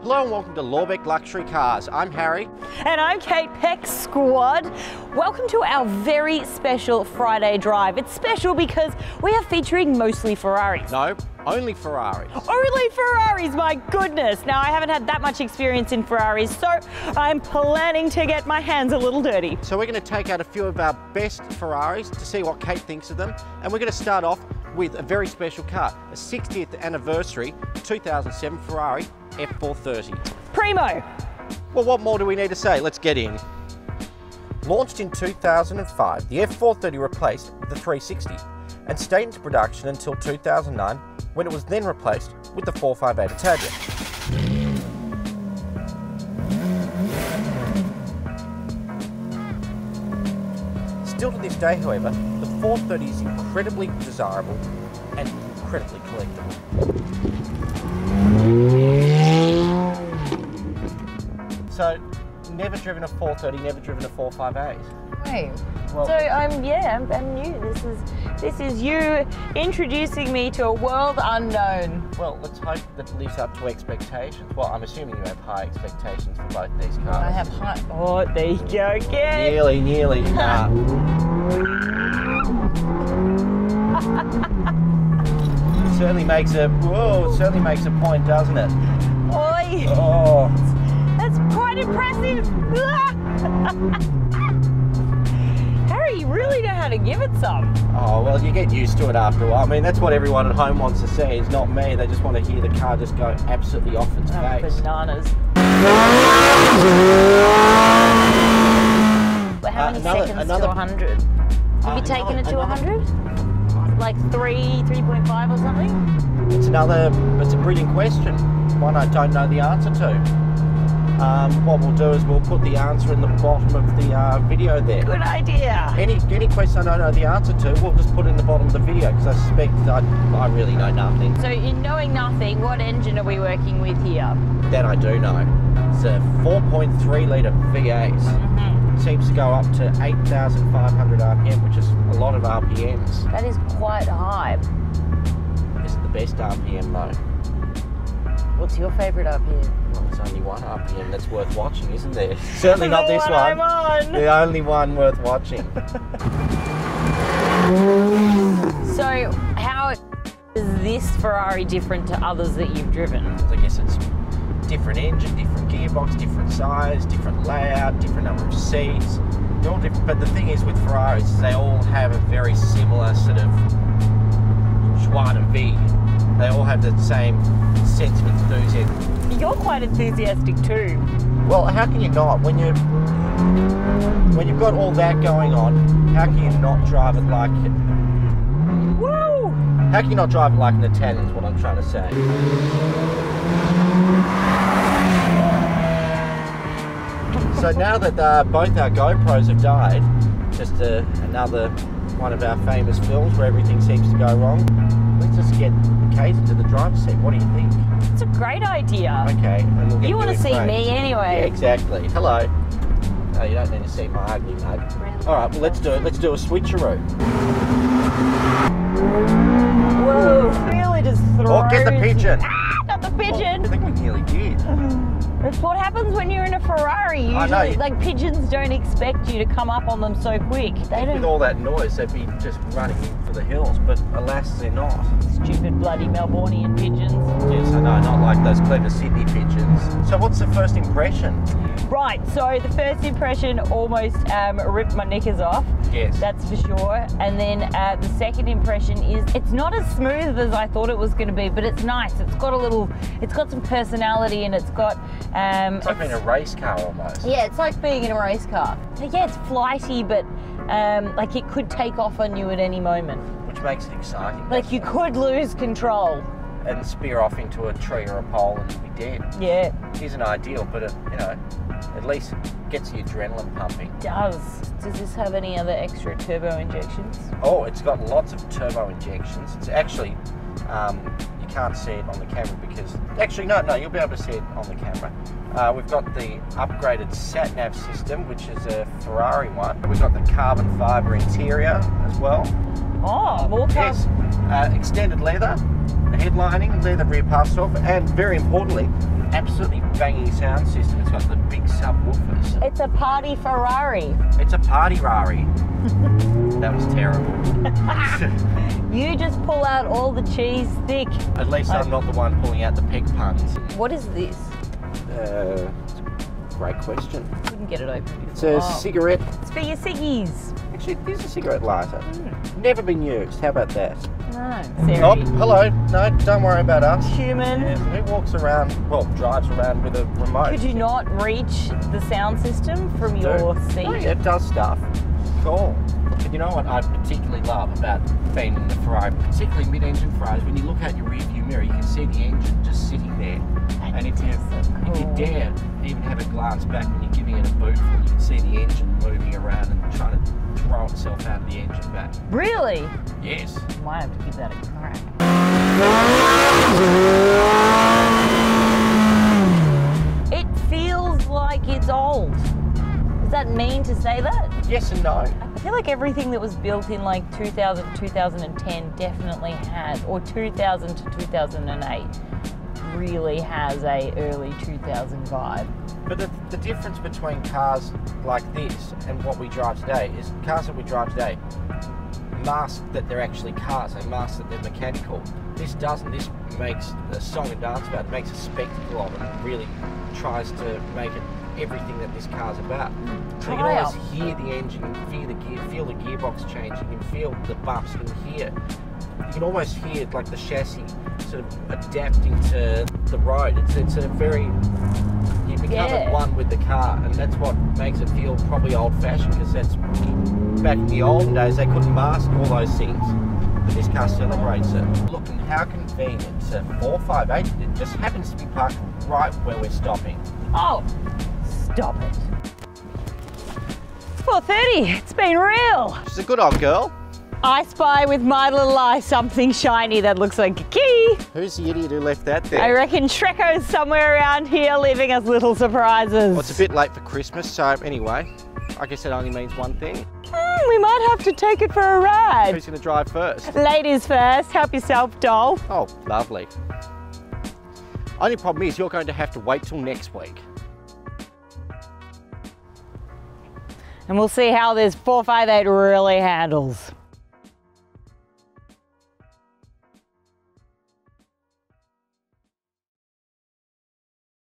Hello and welcome to Lorbek Luxury Cars. I'm Harry. And I'm Kate, Peck Squad. Welcome to our very special Friday drive. It's special because we are featuring mostly Ferraris. No, only Ferraris. Only Ferraris, my goodness. Now, I haven't had that much experience in Ferraris, so I'm planning to get my hands a little dirty. So we're going to take out a few of our best Ferraris to see what Kate thinks of them. And we're going to start off with a very special car, a 60th anniversary 2007 Ferrari F430. Primo. Well, what more do we need to say? Let's get in. Launched in 2005, the F430 replaced the 360 and stayed into production until 2009, when it was then replaced with the 458 Italian. Still to this day, however, the 430 is incredibly desirable and incredibly collectible. So, never driven a 430, never driven a 458. Wait. Well, So I'm new. This is you introducing me to a world unknown. Well, let's hope that it lives up to expectations. Well, I'm assuming you have high expectations for both these cars. I have high. Oh, there you go again. Nearly. Certainly makes a point, doesn't it? Oi. Oh. That's quite impressive. Harry, you really know how to give it some. Oh, well, you get used to it after a while. I mean, that's what everyone at home wants to see, is not me. They just want to hear the car just go absolutely off its face. Bananas. But how many seconds to 100? Have you taken it to 100? Like 3.5 or something? It's a brilliant question. One I don't know the answer to. What we'll do is we'll put the answer in the bottom of the video there. Good idea. Any question I don't know the answer to, we'll just put it in the bottom of the video, because I suspect I really know nothing. So in knowing nothing, what engine are we working with here? That I do know. It's a 4.3 litre V8. Seems to go up to 8,500 RPM, which is a lot of RPMs. That is quite high. Is it the best RPM though? What's your favourite RPM? Well, there's only one RPM that's worth watching, isn't there? Certainly not this one. I'm on. The only one worth watching. So how is this Ferrari different to others that you've driven? I guess it's different engine, different gearbox, different size, different layout, different number of seats. They're all different, but the thing is with Ferraris, they all have a very similar sort of joie de vivre. They all have the same sense of enthusiasm. You're quite enthusiastic too. Well, how can you not? When you've got all that going on, how can you not drive it like it? Woo! How can you not drive it like an Italian is what I'm trying to say. So now that both our GoPros have died, just another one of our famous films where everything seems to go wrong, let's just get Kate into the driver's seat. What do you think? It's a great idea. Okay. And we'll get You want to see me anyway. Yeah, exactly. Hello. Oh, you don't need to see my ugly mug. Really? All right, well, let's do it. Let's do a switcheroo. Whoa, really just throws. Oh, get the pigeon. Ah, not the pigeon. I think we nearly did. That's what happens when you're in a Ferrari. Usually, I know. like, pigeons don't expect you to come up on them so quick. They With don't. all that noise, they'd be just running in for the hills, but alas, they're not. Stupid bloody Melbourneian pigeons. Yes, I know, not like those clever Sydney pigeons. So what's the first impression? Right, so the first impression almost ripped my knickers off. Yes. That's for sure. And then the second impression is it's not as smooth as I thought it was going to be, but it's nice. It's got some personality, and it's got... It's like being a race car almost. Yeah, it's like being in a race car. Yeah, it's flighty, but like it could take off on you at any moment. Which makes it exciting. Like you could lose control. And spear off into a tree or a pole and you'll be dead. Yeah. It isn't ideal, but at least it gets the adrenaline pumping. It does. Does this have any other extra turbo injections? Oh, it's got lots of turbo injections. It's actually, you can't see it on the camera because, actually no, you'll be able to see it on the camera. We've got the upgraded sat-nav system, which is a Ferrari one. We've got the carbon fibre interior as well. Oh, more cars. Yes, extended leather, headlining, leather rear pass off, and very importantly, absolutely banging sound system. It's got the big subwoofers. It's a party Ferrari. It's a party Rari. That was terrible. You just pull out all the cheese thick. At least I'm not the one pulling out the Peck puns. What is this? Great question. Couldn't get it open before. It's a cigarette. It's for your ciggies. Actually, this is a cigarette lighter. Never been used. How about that? No. Oh, hello. No, don't worry about us. Human. Yeah, who walks around, well, drives around with a remote? Could you not reach the sound system from your seat? Oh, yeah, it does stuff. Cool. But you know what I particularly love about being in the Ferrari, particularly mid-engine Ferraris, when you look out your rear view mirror, you can see the engine just sitting there. And if you dare even have a glance back when you're giving it a boot full, you can see the engine moving around and trying to throw itself out of the engine back. Really? Yes. Might have to give that a crack. It feels like it's old. Does that mean to say that? Yes and no. I feel like everything that was built in like 2000, 2010 definitely has, or 2000 to 2008 really has a early 2000 vibe. But the difference between cars like this and what we drive today is cars that we drive today mask that they're actually cars, they mask that they're mechanical. This doesn't. This makes a song and dance about it, makes a spectacle of it, and really tries to make it everything that this car's about. So you can always hear the engine, you can feel the gearbox change, you can feel the bumps, you can hear. You can almost hear like the chassis sort of adapting to the road. It's a very, you become at one with the car, and that's what makes it feel probably old-fashioned, because that's back in the olden days they couldn't mask all those things, but this car celebrates it. Look, and how convenient. It's a 458. It just happens to be parked right where we're stopping. Oh, stop it. It's 4:30. It's been real. She's a good old girl. I spy with my little eye something shiny that looks like a key. Who's the idiot who left that there? I reckon Shreko's somewhere around here leaving us little surprises. Well, it's a bit late for Christmas, so anyway, I guess it only means one thing. We might have to take it for a ride. Who's going to drive first? Ladies first. Help yourself, doll. Oh, lovely. Only problem is you're going to have to wait till next week. And we'll see how this 458 really handles.